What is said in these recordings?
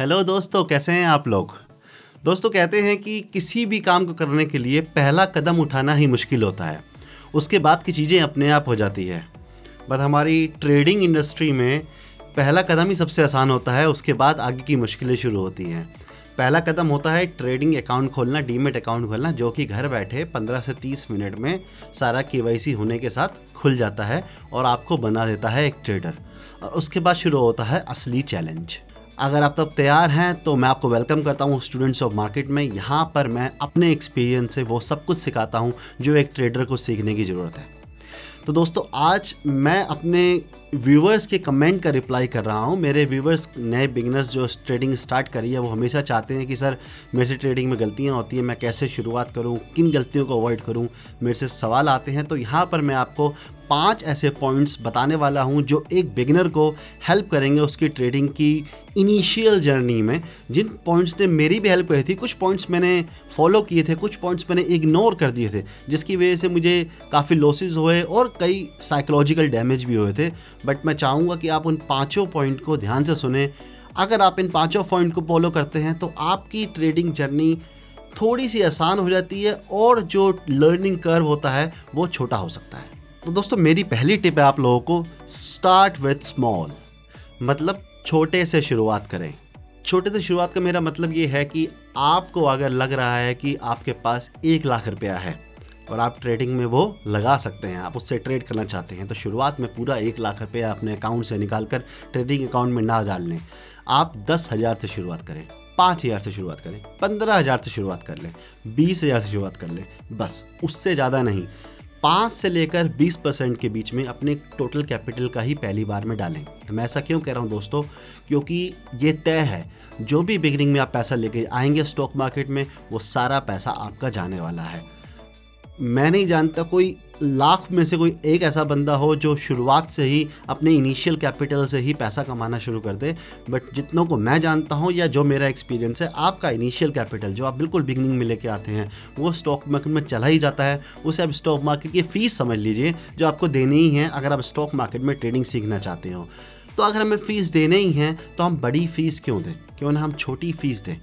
Hello दोस्तों, कैसे हैं आप लोग। दोस्तों, कहते हैं कि किसी भी काम को करने के लिए पहला कदम उठाना ही मुश्किल होता है, उसके बाद की चीज़ें अपने आप हो जाती है। बट हमारी ट्रेडिंग इंडस्ट्री में पहला कदम ही सबसे आसान होता है, उसके बाद आगे की मुश्किलें शुरू होती हैं। पहला कदम होता है ट्रेडिंग अकाउंट खोलना, डीमेट अकाउंट खोलना, जो कि घर बैठे 15 से 30 मिनट में सारा केवाईसी होने के साथ खुल जाता है और आपको बना देता है एक ट्रेडर। और उसके बाद शुरू होता है असली चैलेंज। अगर आप तब तैयार हैं तो मैं आपको वेलकम करता हूं स्टूडेंट्स ऑफ मार्केट में। यहाँ पर मैं अपने एक्सपीरियंस से वो सब कुछ सिखाता हूं जो एक ट्रेडर को सीखने की ज़रूरत है। तो दोस्तों, आज मैं अपने व्यूवर्स के कमेंट का रिप्लाई कर रहा हूं। मेरे व्यूवर्स, नए बिगिनर्स जो ट्रेडिंग स्टार्ट करी है, वो हमेशा चाहते हैं कि सर मेरे से ट्रेडिंग में गलतियां होती हैं, मैं कैसे शुरुआत करूं, किन गलतियों को अवॉइड करूं, मेरे से सवाल आते हैं। तो यहाँ पर मैं आपको 5 ऐसे पॉइंट्स बताने वाला हूं जो एक बिगिनर को हेल्प करेंगे उसकी ट्रेडिंग की इनिशियल जर्नी में। जिन पॉइंट्स ने मेरी भी हेल्प करी थी, कुछ पॉइंट्स मैंने फॉलो किए थे, कुछ पॉइंट्स मैंने इग्नोर कर दिए थे, जिसकी वजह से मुझे काफ़ी लॉसेस हुए और कई साइकोलॉजिकल डैमेज भी हुए थे। बट मैं चाहूँगा कि आप उन 5 पॉइंट को ध्यान से सुने। अगर आप इन 5 पॉइंट को फॉलो करते हैं तो आपकी ट्रेडिंग जर्नी थोड़ी सी आसान हो जाती है और जो लर्निंग कर्व होता है वो छोटा हो सकता है। तो दोस्तों, मेरी पहली टिप है आप लोगों को, स्टार्ट विथ स्मॉल। मतलब छोटे से शुरुआत करें। छोटे से शुरुआत का मेरा मतलब ये है कि आपको अगर लग रहा है कि आपके पास 1 लाख रुपया है और आप ट्रेडिंग में वो लगा सकते हैं, आप उससे ट्रेड करना चाहते हैं, तो शुरुआत में पूरा 1 लाख रुपया अपने अकाउंट से निकाल कर ट्रेडिंग अकाउंट में ना डाल लें। आप 10,000 से शुरुआत करें, 5,000 से शुरुआत करें, 15,000 से शुरुआत कर लें, 20,000 से शुरुआत कर लें, बस उससे ज़्यादा नहीं। 5 से लेकर 20% के बीच में अपने टोटल कैपिटल का ही पहली बार में डालें। मैं ऐसा क्यों कह रहा हूँ दोस्तों, क्योंकि ये तय है जो भी बिगिनिंग में आप पैसा लेके आएंगे स्टॉक मार्केट में, वो सारा पैसा आपका जाने वाला है। मैं नहीं जानता कोई लाख में से कोई एक ऐसा बंदा हो जो शुरुआत से ही अपने इनिशियल कैपिटल से ही पैसा कमाना शुरू कर दे। बट जितनों को मैं जानता हूं या जो मेरा एक्सपीरियंस है, आपका इनिशियल कैपिटल जो आप बिल्कुल बिगिनिंग में लेके आते हैं वो स्टॉक मार्केट में चला ही जाता है। उसे आप स्टॉक मार्केट की फ़ीस समझ लीजिए जो आपको देनी ही है अगर आप स्टॉक मार्केट में ट्रेडिंग सीखना चाहते हो। तो अगर हमें फ़ीस देने ही हैं तो हम बड़ी फ़ीस क्यों दें, क्यों ना हम छोटी फ़ीस दें।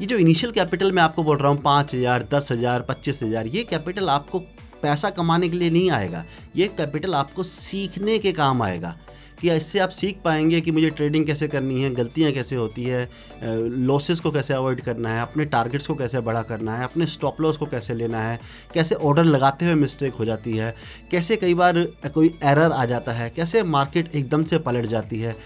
ये जो इनिशियल कैपिटल मैं आपको बोल रहा हूँ, 5,000, 10,000, 25,000, ये कैपिटल आपको पैसा कमाने के लिए नहीं आएगा। ये कैपिटल आपको सीखने के काम आएगा कि इससे आप सीख पाएंगे कि मुझे ट्रेडिंग कैसे करनी है, गलतियाँ कैसे होती है, लॉसेस को कैसे अवॉइड करना है, अपने टारगेट्स को कैसे बड़ा करना है, अपने स्टॉप लॉस को कैसे लेना है, कैसे ऑर्डर लगाते हुए मिस्टेक हो जाती है, कैसे कई बार कोई एरर आ जाता है, कैसे मार्केट एकदम से पलट जाती है,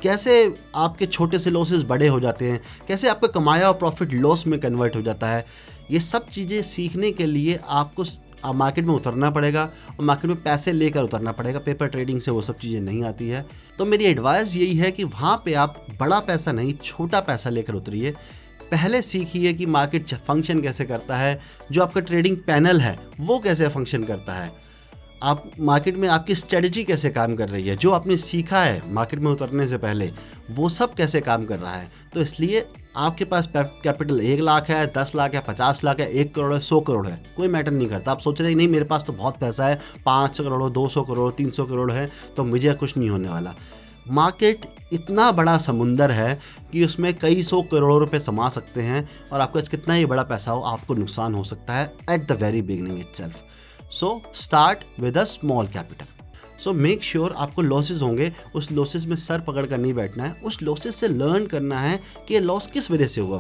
कैसे आपके छोटे से लॉसेस बड़े हो जाते हैं, कैसे आपका कमाया हुआ प्रॉफिट लॉस में कन्वर्ट हो जाता है। ये सब चीज़ें सीखने के लिए आपको मार्केट में उतरना पड़ेगा और मार्केट में पैसे लेकर उतरना पड़ेगा। पेपर ट्रेडिंग से वो सब चीज़ें नहीं आती है। तो मेरी एडवाइस यही है कि वहाँ पे आप बड़ा पैसा नहीं, छोटा पैसा लेकर उतरिए। पहले सीखिए कि मार्केट फंक्शन कैसे करता है, जो आपका ट्रेडिंग पैनल है वो कैसे फंक्शन करता है, आप मार्केट में आपकी स्ट्रेटजी कैसे काम कर रही है, जो आपने सीखा है मार्केट में उतरने से पहले वो सब कैसे काम कर रहा है। तो इसलिए आपके पास कैपिटल 1 लाख है, 10 लाख है, 50 लाख है, 1 करोड़ है, 100 करोड़ है, कोई मैटर नहीं करता। आप सोच रहे हैं नहीं मेरे पास तो बहुत पैसा है, 500 करोड़, 200 करोड़, 300 करोड़ है, तो मुझे कुछ नहीं होने वाला। मार्केट इतना बड़ा समुंदर है कि उसमें कई 100 करोड़ रुपए समा सकते हैं और आपके पास कितना ही बड़ा पैसा हो, आपको नुकसान हो सकता है at the very beginning itself. So start with a small capital. So make sure आपको लॉसेस होंगे, उस लॉसेस में सर पकड़ कर नहीं बैठना है, उस लॉसेस से लर्न करना है कि ये लॉस किस वजह से हुआ,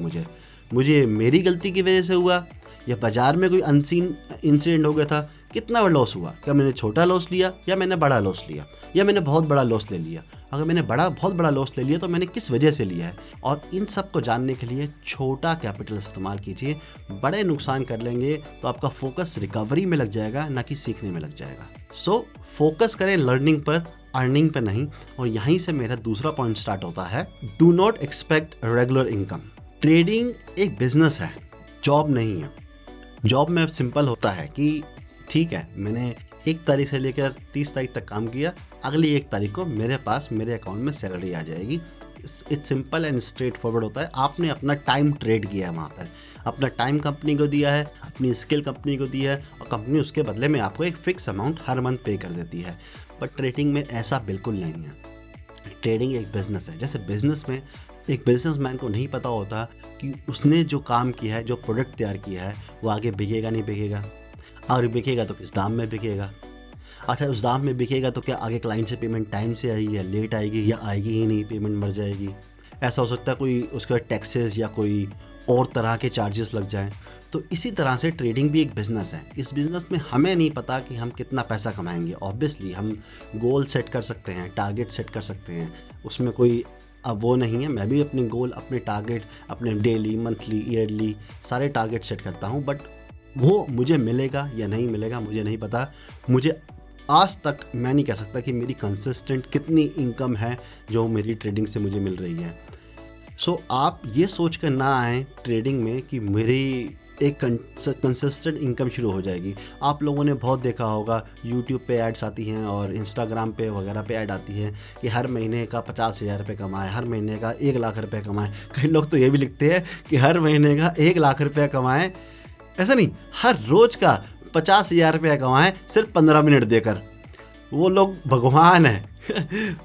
मुझे मेरी गलती की वजह से हुआ या बाजार में कोई अनसीन इंसिडेंट हो गया था। कितना बड़ा लॉस हुआ, क्या मैंने छोटा लॉस लिया या मैंने बड़ा लॉस लिया या मैंने बहुत बड़ा लॉस ले लिया। अगर मैंने बहुत बड़ा लॉस ले लिया तो मैंने किस वजह से लिया है। और इन सब को जानने के लिए छोटा कैपिटल इस्तेमाल कीजिए। बड़े नुकसान कर लेंगे तो आपका फोकस रिकवरी में लग जाएगा, ना कि सीखने में लग जाएगा। सो फोकस करें लर्निंग पर, अर्निंग पर नहीं। और यहीं से मेरा दूसरा पॉइंट स्टार्ट होता है, do not expect regular income. Trading एक बिजनेस है, जॉब नहीं है। जॉब में सिंपल होता है कि ठीक है, मैंने 1 तारीख से लेकर 30 तारीख तक काम किया, अगली 1 तारीख को मेरे पास मेरे अकाउंट में सैलरी आ जाएगी। It's simple and straight forward होता है। आपने अपना टाइम ट्रेड किया है, वहाँ पर अपना टाइम कंपनी को दिया है, अपनी स्किल कंपनी को दी है और कंपनी उसके बदले में आपको एक फिक्स अमाउंट हर मंथ पे कर देती है। बट ट्रेडिंग में ऐसा बिल्कुल नहीं है। ट्रेडिंग एक बिजनेस है। जैसे बिजनेस में एक बिजनेसमैन को नहीं पता होता कि उसने जो काम किया है, जो प्रोडक्ट तैयार किया है, वो आगे बिकेगा नहीं बिकेगा, अगर बिकेगा तो किस दाम में बिकेगा। अच्छा, उस दाम में बिकेगा तो क्या आगे क्लाइंट से पेमेंट टाइम से आएगी या लेट आएगी या आएगी ही नहीं, पेमेंट मर जाएगी। ऐसा हो सकता है कोई उसका टैक्सेस या कोई और तरह के चार्जेस लग जाएं। तो इसी तरह से ट्रेडिंग भी एक बिज़नेस है। इस बिज़नेस में हमें नहीं पता कि हम कितना पैसा कमाएंगे। ऑब्वियसली हम गोल सेट कर सकते हैं, टारगेट सेट कर सकते हैं, उसमें कोई अब वो नहीं है। मैं भी अपने गोल, अपने टारगेट, अपने डेली, मंथली, ईयरली सारे टारगेट सेट करता हूँ, बट वो मुझे मिलेगा या नहीं मिलेगा मुझे नहीं पता। मुझे आज तक मैं नहीं कह सकता कि मेरी कंसिस्टेंट कितनी इनकम है जो मेरी ट्रेडिंग से मुझे मिल रही है। सो आप ये सोच कर ना आए ट्रेडिंग में कि मेरी एक कंसिस्टेंट इनकम शुरू हो जाएगी। आप लोगों ने बहुत देखा होगा, यूट्यूब पे एड्स आती हैं और इंस्टाग्राम पे वगैरह पे ऐड आती है कि हर महीने का 50,000 रुपये कमाए, हर महीने का 1 लाख रुपये कमाए। कई लोग तो ये भी लिखते हैं कि हर महीने का 1 लाख रुपया कमाएं। ऐसा नहीं, हर रोज का 50,000 रुपया कमाएं सिर्फ 15 मिनट देकर। वो लोग भगवान है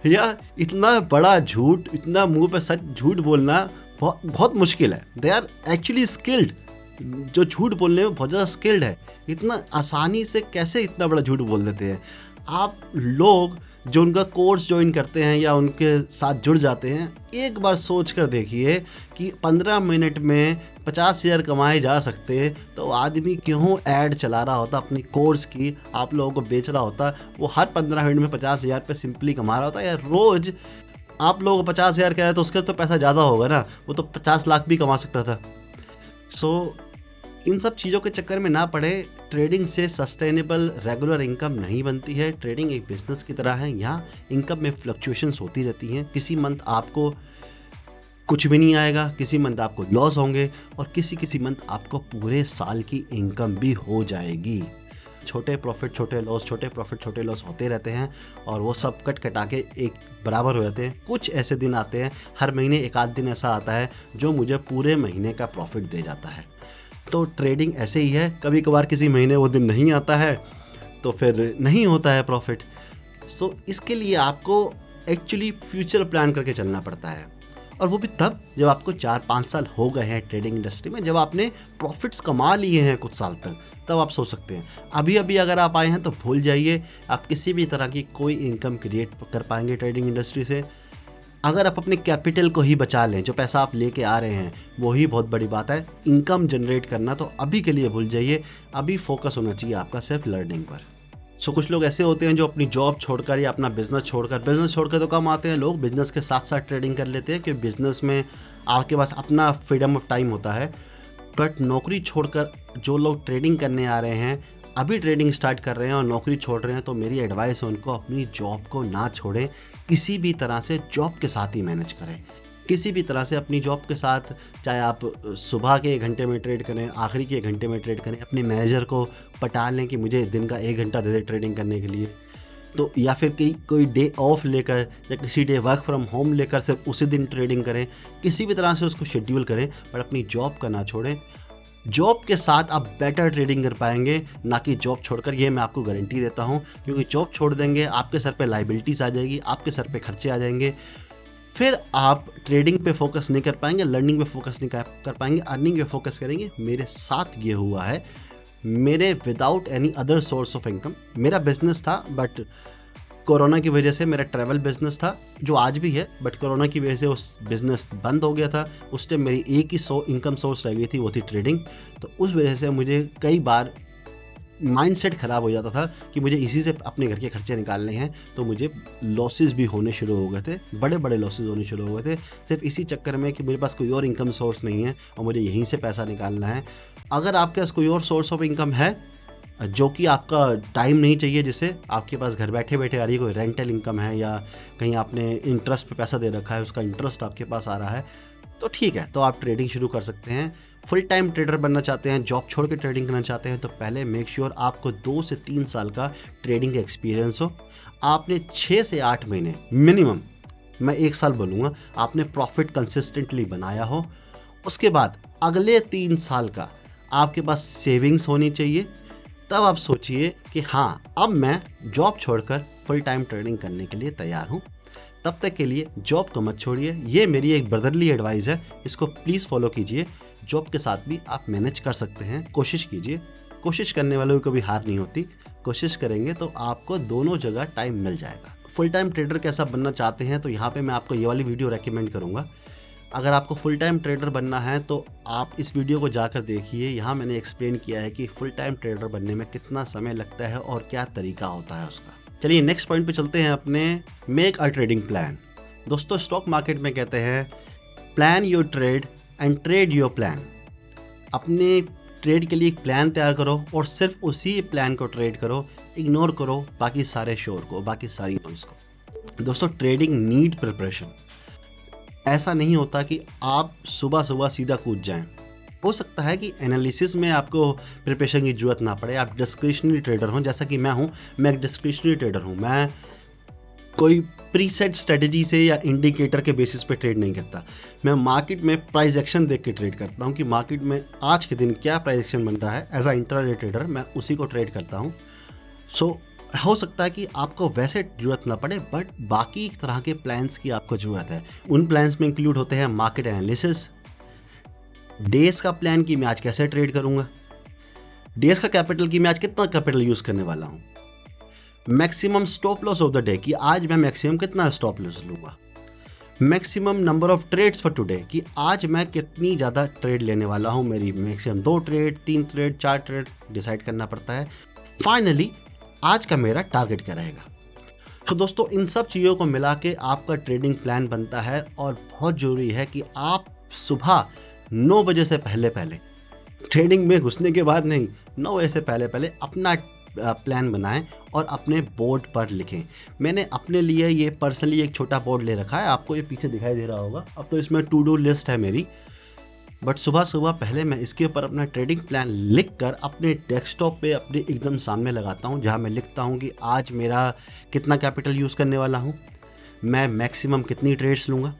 या इतना बड़ा झूठ, इतना मुंह पे सच झूठ बोलना बहुत बहुत मुश्किल है। दे आर एक्चुअली स्किल्ड, जो झूठ बोलने में बहुत ज़्यादा स्किल्ड है। इतना आसानी से कैसे इतना बड़ा झूठ बोल देते हैं। आप लोग जो उनका कोर्स ज्वाइन करते हैं या उनके साथ जुड़ जाते हैं, एक बार सोच कर देखिए कि 15 मिनट में 50,000 कमाए जा सकते, तो आदमी क्यों ऐड चला रहा होता अपनी कोर्स की, आप लोगों को बेच रहा होता। वो हर 15 मिनट में 50,000 पे सिंपली कमा रहा होता, या रोज़ आप लोगों को 50,000 कह रहे हैं तो उसका तो पैसा ज़्यादा होगा ना, वो तो 50 लाख भी कमा सकता था। सो इन सब चीज़ों के चक्कर में ना पड़े। ट्रेडिंग से सस्टेनेबल रेगुलर इनकम नहीं बनती है। ट्रेडिंग एक बिजनेस की तरह है, यहाँ इनकम में फ्लक्चुएशंस होती रहती हैं। किसी मंथ आपको कुछ भी नहीं आएगा, किसी मंथ आपको लॉस होंगे, और किसी मंथ आपको पूरे साल की इनकम भी हो जाएगी। छोटे प्रॉफिट छोटे लॉस, छोटे प्रॉफिट छोटे लॉस होते रहते हैं, और वो सब कट कटा के एक बराबर हो जाते हैं। कुछ ऐसे दिन आते हैं, हर महीने एक आध दिन ऐसा आता है जो मुझे पूरे महीने का प्रॉफिट दे जाता है। तो ट्रेडिंग ऐसे ही है, कभी कभार किसी महीने वो दिन नहीं आता है तो फिर नहीं होता है प्रॉफिट। सो इसके लिए आपको एक्चुअली फ्यूचर प्लान करके चलना पड़ता है, और वो भी तब जब आपको 4-5 साल हो गए हैं ट्रेडिंग इंडस्ट्री में, जब आपने प्रॉफिट्स कमा लिए हैं कुछ साल तक, तब आप सोच सकते हैं। अभी अभी अगर आप आए हैं तो भूल जाइए आप किसी भी तरह की कोई इनकम क्रिएट कर पाएंगे ट्रेडिंग इंडस्ट्री से। अगर आप अपने कैपिटल को ही बचा लें, जो पैसा आप लेके आ रहे हैं, वही बहुत बड़ी बात है। इनकम जनरेट करना तो अभी के लिए भूल जाइए, अभी फोकस होना चाहिए आपका सिर्फ लर्निंग पर। सो कुछ लोग ऐसे होते हैं जो अपनी जॉब छोड़कर या अपना बिजनेस छोड़कर तो कम आते हैं लोग, बिजनेस के साथ साथ ट्रेडिंग कर लेते हैं, क्योंकि बिजनेस में आपके पास अपना फ्रीडम ऑफ टाइम होता है। बट नौकरी छोड़कर जो लोग ट्रेडिंग करने आ रहे हैं, अभी ट्रेडिंग स्टार्ट कर रहे हैं और नौकरी छोड़ रहे हैं, तो मेरी एडवाइस है उनको अपनी जॉब को ना छोड़ें। किसी भी तरह से जॉब के साथ ही मैनेज करें, किसी भी तरह से अपनी जॉब के साथ, चाहे आप सुबह के 1 घंटे में ट्रेड करें, आखिरी के 1 घंटे में ट्रेड करें, अपने मैनेजर को पटा लें कि मुझे दिन का 1 घंटा दे दे ट्रेडिंग करने के लिए। तो या फिर कोई डे ऑफ लेकर या किसी डे वर्क फ्रॉम होम लेकर सिर्फ उसी दिन ट्रेडिंग करें, किसी भी तरह से उसको शेड्यूल करें, पर अपनी जॉब का ना छोड़ें। जॉब के साथ आप बेटर ट्रेडिंग कर पाएंगे, ना कि जॉब छोड़कर, ये मैं आपको गारंटी देता हूँ। क्योंकि जॉब छोड़ देंगे, आपके सर पे लाइबिलिटीज़ आ जाएगी, आपके सर पे खर्चे आ जाएंगे, फिर आप ट्रेडिंग पे फोकस नहीं कर पाएंगे, लर्निंग पे फोकस नहीं कर पाएंगे, अर्निंग पे फोकस करेंगे। मेरे साथ ये हुआ है, मेरे without any other source of income. मेरा बिजनेस था, बट कोरोना की वजह से मेरा ट्रैवल बिजनेस था, जो आज भी है, बट कोरोना की वजह से उस बिज़नेस बंद हो गया था। उस टाइम मेरी एक ही इनकम सोर्स रह गई थी, वो थी ट्रेडिंग। तो उस वजह से मुझे कई बार माइंडसेट ख़राब हो जाता था कि मुझे इसी से अपने घर के खर्चे निकालने हैं, तो मुझे लॉसेस भी होने शुरू हो गए थे, बड़े बड़े लॉसेस होने शुरू हो गए थे, सिर्फ इसी चक्कर में कि मेरे पास कोई और इनकम सोर्स नहीं है और मुझे यहीं से पैसा निकालना है। अगर आपके पास कोई और सोर्स ऑफ इनकम है जो कि आपका टाइम नहीं चाहिए, जिसे आपके पास घर बैठे बैठे आ रही है, कोई रेंटल इनकम है या कहीं आपने इंटरेस्ट पे पैसा दे रखा है, उसका इंटरेस्ट आपके पास आ रहा है, तो ठीक है, तो आप ट्रेडिंग शुरू कर सकते हैं। फुल टाइम ट्रेडर बनना चाहते हैं, जॉब छोड़ के ट्रेडिंग करना चाहते हैं, तो पहले मेक श्योर आपको 2 से 3 साल का ट्रेडिंग का एक्सपीरियंस हो। आपने 6 से 8 महीने मिनिमम, मैं 1 साल बोलूँगा, आपने प्रॉफिट कंसिस्टेंटली बनाया हो। उसके बाद अगले 3 साल का आपके पास सेविंग्स होनी चाहिए। तब आप सोचिए कि हाँ, अब मैं जॉब छोड़कर फुल टाइम ट्रेडिंग करने के लिए तैयार हूँ। तब तक के लिए जॉब को मत छोड़िए, ये मेरी एक ब्रदरली एडवाइस है, इसको प्लीज़ फॉलो कीजिए। जॉब के साथ भी आप मैनेज कर सकते हैं, कोशिश कीजिए। कोशिश करने वालों को कभी हार नहीं होती, कोशिश करेंगे तो आपको दोनों जगह टाइम मिल जाएगा। फुल टाइम ट्रेडर कैसा बनना चाहते हैं तो यहाँ पे मैं आपको ये वाली वीडियो रेकमेंड करूँगा। अगर आपको फुल टाइम ट्रेडर बनना है तो आप इस वीडियो को जाकर देखिए, यहाँ मैंने एक्सप्लेन किया है कि फुल टाइम ट्रेडर बनने में कितना समय लगता है और क्या तरीका होता है उसका। चलिए नेक्स्ट पॉइंट पे चलते हैं अपने, मेक अ ट्रेडिंग प्लान। दोस्तों स्टॉक मार्केट में कहते हैं plan your trade and trade your plan. अपने ट्रेड के लिए एक प्लान तैयार करो और सिर्फ उसी प्लान को ट्रेड करो, इग्नोर करो बाकी सारे शोर को, बाकी सारी नॉइस को। दोस्तों ट्रेडिंग नीड प्रिपरेशन। ऐसा नहीं होता कि आप सुबह सुबह सीधा कूद जाएं। हो सकता है कि एनालिसिस में आपको प्रिपरेशन की जरूरत ना पड़े, आप डिस्क्रिशनरी ट्रेडर हों जैसा कि मैं हूं। मैं एक डिस्क्रिशनरी ट्रेडर हूं, मैं कोई प्रीसेट स्ट्रेटजी से या इंडिकेटर के बेसिस पे ट्रेड नहीं करता। मैं मार्केट में प्राइस एक्शन देख के ट्रेड करता हूं कि मार्केट में आज के दिन क्या प्राइस एक्शन बन रहा है। एज अ इंट्राडे ट्रेडर मैं उसी को ट्रेड करता हूं। सो हो सकता है कि आपको वैसे जरूरत ना पड़े, बट बाकी तरह के प्लान्स की आपको ज़रूरत है। उन प्लान्स में इंक्लूड होते हैं मार्केट एनालिसिस, डेज का प्लान कि मैं आज कैसे ट्रेड करूंगा, डेज का कैपिटल कि मैं आज कितना कैपिटल यूज़ करने वाला हूं, maximum stop loss of the day कि आज मैं मैक्सिमम कितना स्टॉप लॉस लूँगा, maximum number of trades for today कि आज मैं कितनी ज़्यादा ट्रेड लेने वाला हूँ। मेरी maximum 2 trade, 3 trade, 4 trade decide करना पड़ता है। फाइनली आज का मेरा टारगेट क्या रहेगा। तो दोस्तों इन सब चीज़ों को मिला के आपका ट्रेडिंग प्लान बनता है और बहुत ज़रूरी है कि आप सुबह 9 बजे से पहले ट्रेडिंग में घुसने के बाद नहीं, 9 बजे से पहले अपना प्लान बनाएं और अपने बोर्ड पर लिखें। मैंने अपने लिए ये पर्सनली एक छोटा बोर्ड ले रखा है, आपको ये पीछे दिखाई दे रहा होगा। अब तो इसमें टू डू लिस्ट है मेरी, बट सुबह सुबह पहले मैं इसके ऊपर अपना ट्रेडिंग प्लान लिख कर अपने डेस्कटॉप पे अपने एकदम सामने लगाता हूँ, जहाँ मैं लिखता हूँ कि आज मेरा कितना कैपिटल यूज़ करने वाला हूँ, मैं मैक्सिमम कितनी ट्रेड्स लूँगा,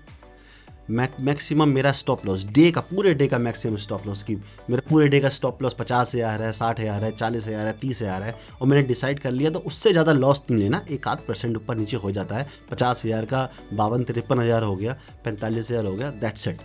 मैक्सिमम मेरा स्टॉप लॉस डे का, पूरे डे का मैक्सिमम स्टॉप लॉस की मेरा पूरे डे का स्टॉप लॉस 50,000 है, 60,000 है, 40,000 है, 30,000 है और मैंने डिसाइड कर लिया तो उससे ज़्यादा लॉस नहीं लेना। 1-8% ऊपर नीचे हो जाता है। 50,000 का 52-53,000 हो गया, 45,000 हो गया, दैट्स इट।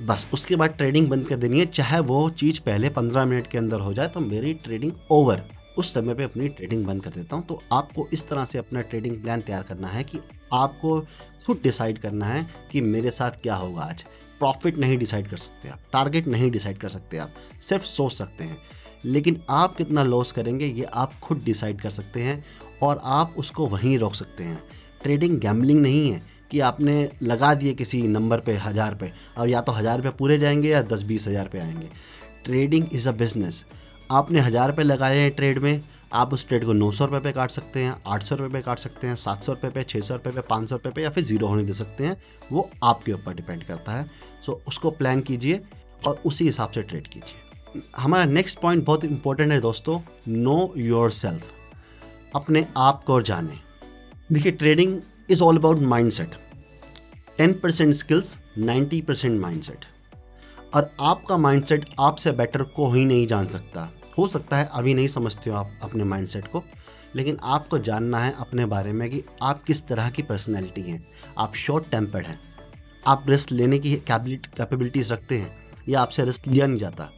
बस उसके बाद ट्रेडिंग बंद कर देनी है, चाहे वो चीज़ पहले 15 मिनट के अंदर हो जाए तो मेरी ट्रेडिंग ओवर, उस समय पे अपनी ट्रेडिंग बंद कर देता हूँ। तो आपको इस तरह से अपना ट्रेडिंग प्लान तैयार करना है कि आपको खुद डिसाइड करना है कि मेरे साथ क्या होगा आज। प्रॉफिट नहीं डिसाइड कर सकते आप, टारगेट नहीं डिसाइड कर सकते आप, सिर्फ सोच सकते हैं, लेकिन आप कितना लॉस करेंगे ये आप खुद डिसाइड कर सकते हैं और आप उसको वहीं रोक सकते हैं। ट्रेडिंग गैम्बलिंग नहीं है कि आपने लगा दिए किसी नंबर पे 1000 पे, और या तो 1000 पे पूरे जाएंगे या 10-20 हज़ार पे आएंगे। Trading is a business. आपने 1000 पे लगाए हैं ट्रेड में, आप उस ट्रेड को 900 रुपये पे काट सकते हैं, 800 रुपये पे काट सकते हैं, 700 रुपये पे, 600 रुपये पे, 500 रुपये पे, या फिर ज़ीरो होने दे सकते हैं। वो आपके ऊपर डिपेंड करता है। सो उसको प्लान कीजिए और उसी हिसाब से ट्रेड कीजिए। हमारा नेक्स्ट पॉइंट बहुत इंपॉर्टेंट है दोस्तों, नो योर सेल्फ। अपने आप को जाने। देखिए trading is all about mindset. 10% skills, 90% mindset. और आपका माइंडसेट आपसे बेटर को ही नहीं जान सकता। हो सकता है अभी नहीं समझते हो आप अपने माइंडसेट को, लेकिन आपको जानना है अपने बारे में कि आप किस तरह की पर्सनैलिटी हैं। आप शॉर्ट टेम्पर्ड हैं, आप रिस्क लेने की कैपेबिलिटीज़ रखते हैं या आपसे रिस्क लिया नहीं जाता,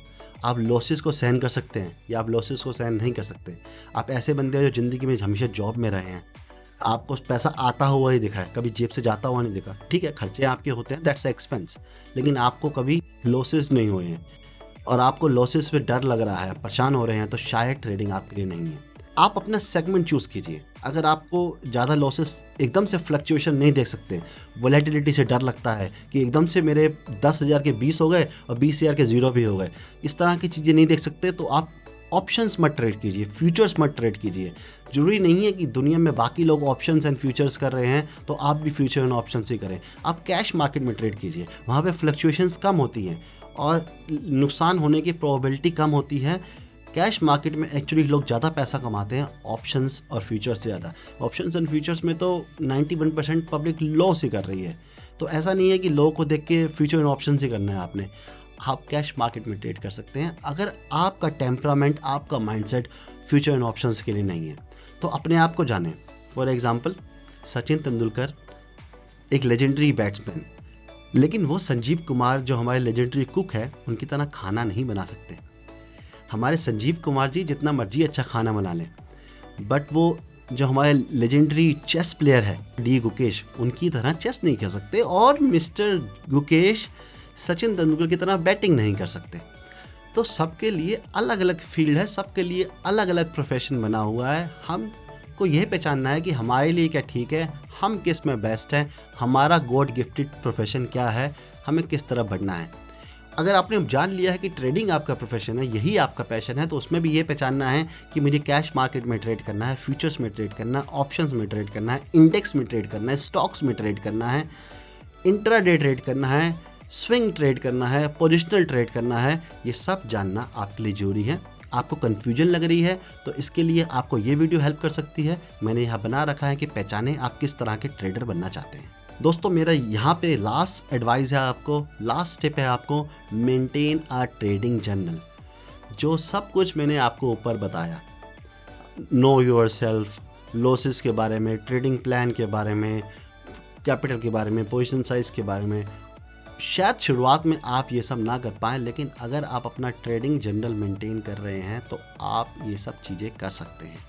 आप लॉसेस को सहन कर सकते हैं या आप लॉसेस को सहन नहीं कर सकते। आप ऐसे बंदे हैं जो ज़िंदगी में हमेशा जॉब में रहे हैं, आपको पैसा आता हुआ ही दिखा है, कभी जेब से जाता हुआ नहीं दिखा। ठीक है, खर्चे आपके होते हैं, दैट्स एक्सपेंस, लेकिन आपको कभी लॉसेस नहीं हुए हैं और आपको लॉसेस पे डर लग रहा है, परेशान हो रहे हैं, तो शायद ट्रेडिंग आपके लिए नहीं है। आप अपना सेगमेंट चूज़ कीजिए। अगर आपको ज़्यादा लॉसेस, एकदम से फ्लक्चुएशन नहीं देख सकते, वोलेटिलिटी से डर लगता है कि एकदम से मेरे 10,000 के 20 हो गए और 20,000 के 0 भी हो गए, इस तरह की चीज़ें नहीं देख सकते, तो आप ऑप्शंस मत ट्रेड कीजिए, फ्यूचर्स मत ट्रेड कीजिए। जरूरी नहीं है कि दुनिया में बाकी लोग ऑप्शंस एंड फ्यूचर्स कर रहे हैं तो आप भी फ्यूचर एंड ऑप्शंस ही करें। आप कैश मार्केट में ट्रेड कीजिए, वहाँ पे फ्लक्चुएशंस कम होती हैं और नुकसान होने की प्रोबेबिलिटी कम होती है। कैश मार्केट में एक्चुअली लोग ज़्यादा पैसा कमाते हैं ऑप्शंस और फ्यूचर्स से ज़्यादा। ऑप्शंस एंड फ्यूचर्स में तो 91% पब्लिक लॉस ही कर रही है, तो ऐसा नहीं है कि लोगों को देख के फ्यूचर एंड ऑप्शंस ही करना है आपने। आप कैश मार्केट में ट्रेड कर सकते हैं अगर आपका टेम्परामेंट, आपका माइंडसेट फ्यूचर एंड ऑप्शंस के लिए नहीं है। तो अपने आप को जानें, फॉर एग्जाम्पल सचिन तेंदुलकर एक लेजेंडरी बैट्समैन, लेकिन वो संजीव कुमार जो हमारे लेजेंडरी कुक है उनकी तरह खाना नहीं बना सकते। हमारे संजीव कुमार जी जितना मर्जी अच्छा खाना बना लें, बट वो जो हमारे लेजेंडरी चेस प्लेयर है डी गुकेश, उनकी तरह चेस नहीं खेल सकते, और मिस्टर गुकेश सचिन तेंदुलकर की तरह बैटिंग नहीं कर सकते। तो सबके लिए अलग अलग फील्ड है, सबके लिए अलग अलग प्रोफेशन बना हुआ है। हमको यह पहचानना है कि हमारे लिए क्या ठीक है, हम किस में बेस्ट हैं, हमारा गॉड गिफ्टेड प्रोफेशन क्या है, हमें किस तरह बढ़ना है। अगर आपने जान लिया है कि ट्रेडिंग आपका प्रोफेशन है, यही आपका पैशन है, तो उसमें भी ये पहचानना है कि मुझे कैश मार्केट में ट्रेड करना है, फ्यूचर्स में ट्रेड करना है, ऑप्शंस में ट्रेड करना है, इंडेक्स में ट्रेड करना है, स्टॉक्स में ट्रेड करना है, इंट्राडे ट्रेड करना है, स्विंग ट्रेड करना है, पोजिशनल ट्रेड करना है। ये सब जानना आपके लिए जरूरी है। आपको कन्फ्यूजन लग रही है तो इसके लिए आपको ये वीडियो हेल्प कर सकती है। मैंने यहाँ बना रखा है कि पहचानें आप किस तरह के ट्रेडर बनना चाहते हैं। दोस्तों मेरा यहाँ पे लास्ट एडवाइस है आपको, लास्ट टिप है आपको, मेंटेन अ ट्रेडिंग जर्नल। जो सब कुछ मैंने आपको ऊपर बताया, नो योर सेल्फ, लॉसेस के बारे में, ट्रेडिंग प्लान के बारे में, कैपिटल के बारे में, पोजीशन साइज के बारे में, शायद शुरुआत में आप ये सब ना कर पाएँ, लेकिन अगर आप अपना ट्रेडिंग जर्नल मेंटेन कर रहे हैं तो आप ये सब चीज़ें कर सकते हैं।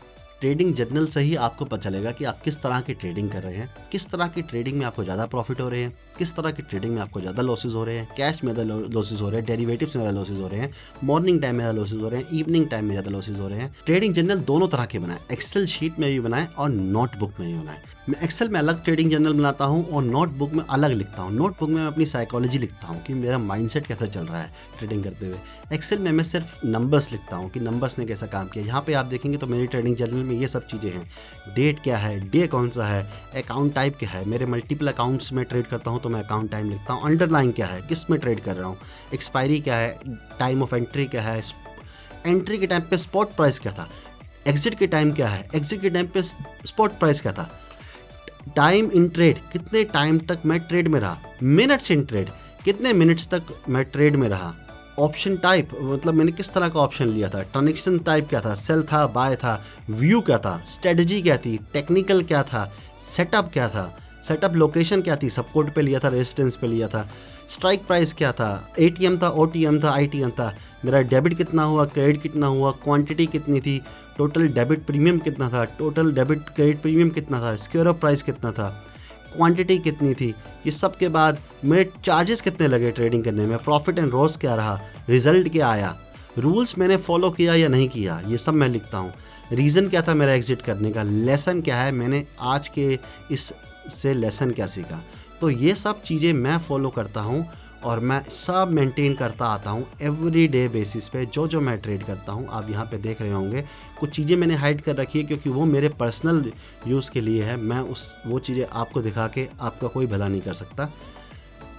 ट्रेडिंग जर्नल से ही आपको पता चलेगा कि आप किस तरह की ट्रेडिंग कर रहे हैं, किस तरह की ट्रेडिंग में आपको ज़्यादा प्रॉफिट हो रहे हैं, किस तरह की ट्रेडिंग में आपको ज़्यादा लॉसेज हो रहे हैं, कैश में ज़्यादा लॉसेज हो रहे हैं, डेरिवेटिव्स में ज़्यादा लॉसेज हो रहे हैं, मॉर्निंग टाइम में ज़्यादा लॉसेज हो रहे हैं, इवनिंग टाइम में ज़्यादा लॉसेज हो रहे हैं। ट्रेडिंग जर्नल दोनों तरह के बनाएं, एक्सेल शीट में भी बनाएं और नोटबुक में भी बनाएं। मैं एक्सेल में अलग ट्रेडिंग जर्नल बनाता हूं और नोटबुक में अलग लिखता हूं। नोटबुक में मैं अपनी साइकोलॉजी लिखता हूं कि मेरा माइंडसेट कैसा चल रहा है ट्रेडिंग करते हुए। एक्सेल में मैं सिर्फ नंबर्स लिखता हूं कि नंबर्स ने कैसा काम किया। यहाँ पे आप देखेंगे तो मेरी ट्रेडिंग जर्नल में ये सब चीज़ें हैं। डेट क्या है, डे कौन सा है, अकाउंट टाइप क्या है, मेरे मल्टीपल अकाउंट्स में ट्रेड करता हूँ तो मैं अकाउंट टाइम लिखता हूँ, अंडरलाइन क्या है, किस में ट्रेड कर रहा हूँ, एक्सपायरी क्या है, टाइम ऑफ एंट्री क्या है, एंट्री के टाइम पे स्पॉट प्राइस क्या था, एग्जिट के टाइम क्या है, एग्जिट के टाइम पे स्पॉट प्राइस क्या था, टाइम इन ट्रेड, कितने टाइम तक मैं ट्रेड में रहा, मिनट्स इन ट्रेड, कितने मिनट्स तक मैं ट्रेड में रहा, ऑप्शन टाइप मतलब मैंने किस तरह का ऑप्शन लिया था, ट्रांजेक्शन टाइप क्या था, सेल था, बाय था, व्यू क्या था, स्ट्रेटजी क्या थी, टेक्निकल क्या था, सेटअप क्या था, सेटअप लोकेशन क्या थी, सपोर्ट पे लिया था, रेजिस्टेंस पे लिया था, स्ट्राइक प्राइस क्या था, एटीएम था, ओटीएम था, आईटीएम था, मेरा डेबिट कितना हुआ, क्रेडिट कितना हुआ, क्वांटिटी कितनी थी, टोटल डेबिट प्रीमियम कितना था, टोटल डेबिट क्रेडिट प्रीमियम कितना था, स्क्वायर ऑफ प्राइस कितना था, क्वांटिटी कितनी थी, ये सब के बाद मेरे चार्जेस कितने लगे ट्रेडिंग करने में, प्रॉफिट एंड लॉस क्या रहा, रिजल्ट क्या आया, रूल्स मैंने फॉलो किया या नहीं किया, ये सब मैं लिखता हूँ। रीज़न क्या था मेरा एग्जिट करने का, लेसन क्या है, मैंने आज के इससे लेसन क्या सीखा। तो ये सब चीज़ें मैं फॉलो करता हूँ और मैं सब मेंटेन करता आता हूँ एवरी डे बेसिस पे। जो जो मैं ट्रेड करता हूँ आप यहाँ पे देख रहे होंगे, कुछ चीज़ें मैंने हाइड कर रखी है क्योंकि वो मेरे पर्सनल यूज़ के लिए है। मैं वो चीज़ें आपको दिखा के आपका कोई भला नहीं कर सकता।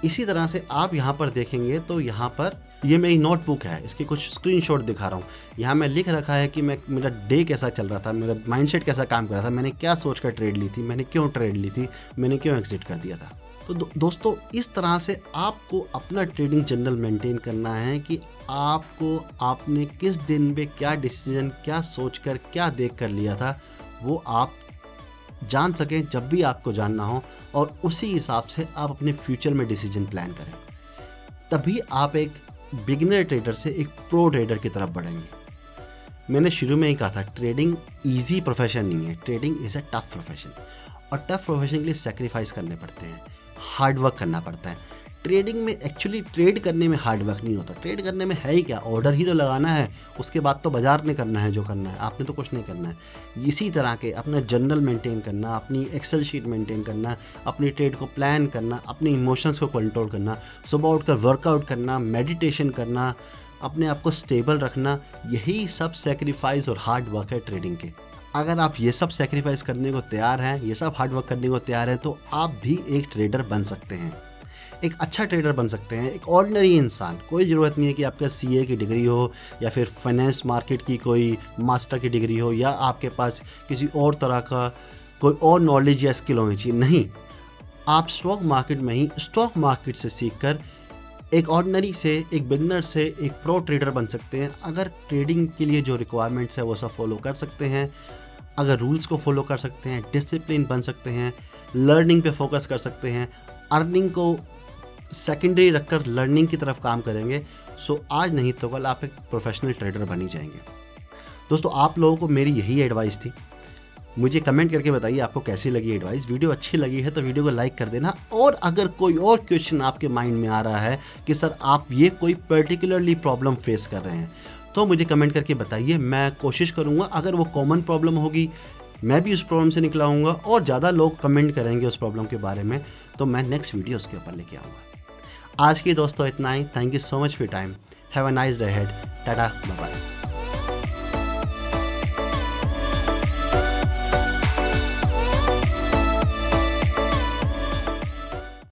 इसी तरह से आप यहाँ पर देखेंगे तो यहाँ पर ये मेरी नोटबुक है, इसके कुछ स्क्रीनशॉट दिखा रहा हूँ। यहाँ मैं लिख रखा है कि मेरा डे कैसा चल रहा था, मेरा माइंडसेट कैसा काम कर रहा था, मैंने क्या सोच कर ट्रेड ली थी, मैंने क्यों ट्रेड ली थी, मैंने क्यों एग्जिट कर दिया था। तो दोस्तों इस तरह से आपको अपना ट्रेडिंग जर्नल मेंटेन करना है कि आपको आपने किस दिन पे क्या डिसीजन, क्या सोचकर, क्या देख कर लिया था, वो आप जान सकें जब भी आपको जानना हो, और उसी हिसाब से आप अपने फ्यूचर में डिसीजन प्लान करें। तभी आप एक बिगिनर ट्रेडर से एक प्रो ट्रेडर की तरफ बढ़ेंगे। मैंने शुरू में ही कहा था ट्रेडिंग इजी प्रोफेशन नहीं है, trading is a tough profession, और टफ प्रोफेशन के लिए सेक्रीफाइस करने पड़ते हैं, हार्ड वर्क करना पड़ता है। ट्रेडिंग में एक्चुअली ट्रेड करने में हार्ड वर्क नहीं होता। ट्रेड करने में है ही क्या, ऑर्डर ही तो लगाना है, उसके बाद तो बाजार ने करना है जो करना है, आपने तो कुछ नहीं करना है। इसी तरह के अपना जर्नल मेंटेन करना, अपनी एक्सेल शीट मेंटेन करना, अपनी ट्रेड को प्लान करना, अपने इमोशंस को कंट्रोल करना, सुबह उठकर वर्कआउट करना, मेडिटेशन करना, अपने आप को स्टेबल रखना, यही सब सेक्रीफाइस और हार्ड वर्क है ट्रेडिंग के। अगर आप ये सब सेक्रीफाइस करने को तैयार हैं, ये सब हार्ड वर्क करने को तैयार हैं, तो आप भी एक ट्रेडर बन सकते हैं, एक अच्छा ट्रेडर बन सकते हैं, एक ऑर्डिनरी इंसान। कोई ज़रूरत नहीं है कि आपका सीए की डिग्री हो या फिर फाइनेंस मार्केट की कोई मास्टर की डिग्री हो, या आपके पास किसी और तरह का कोई और नॉलेज या स्किल होनी चाहिए। नहीं, आप स्टॉक मार्केट में ही स्टॉक मार्केट से सीखकर एक ऑर्डिनरी से, एक बिगनर से एक प्रो ट्रेडर बन सकते हैं। अगर ट्रेडिंग के लिए जो रिक्वायरमेंट्स है वो सब फॉलो कर सकते हैं, अगर रूल्स को फॉलो कर सकते हैं, डिसिप्लिन बन सकते हैं, लर्निंग पे फोकस कर सकते हैं, अर्निंग को सेकेंडरी रखकर लर्निंग की तरफ काम करेंगे, सो आज नहीं तो कल आप एक प्रोफेशनल ट्रेडर बन ही जाएंगे। दोस्तों, आप लोगों को मेरी यही एडवाइस थी। मुझे कमेंट करके बताइए आपको कैसी लगी एडवाइस। वीडियो अच्छी लगी है तो वीडियो को लाइक कर देना, और अगर कोई और क्वेश्चन आपके माइंड में आ रहा है कि सर आप ये कोई पर्टिकुलरली प्रॉब्लम फेस कर रहे हैं, तो मुझे कमेंट करके बताइए। मैं कोशिश करूँगा, अगर वो कॉमन प्रॉब्लम होगी मैं भी उस प्रॉब्लम से निकला हूँगा और ज़्यादा लोग कमेंट करेंगे उस प्रॉब्लम के बारे में, तो मैं नेक्स्ट वीडियो उसके ऊपर लेके आऊँगा। आज के दोस्तों इतना ही। Thank you so much for time. Have a nice day ahead. Tata, bye bye.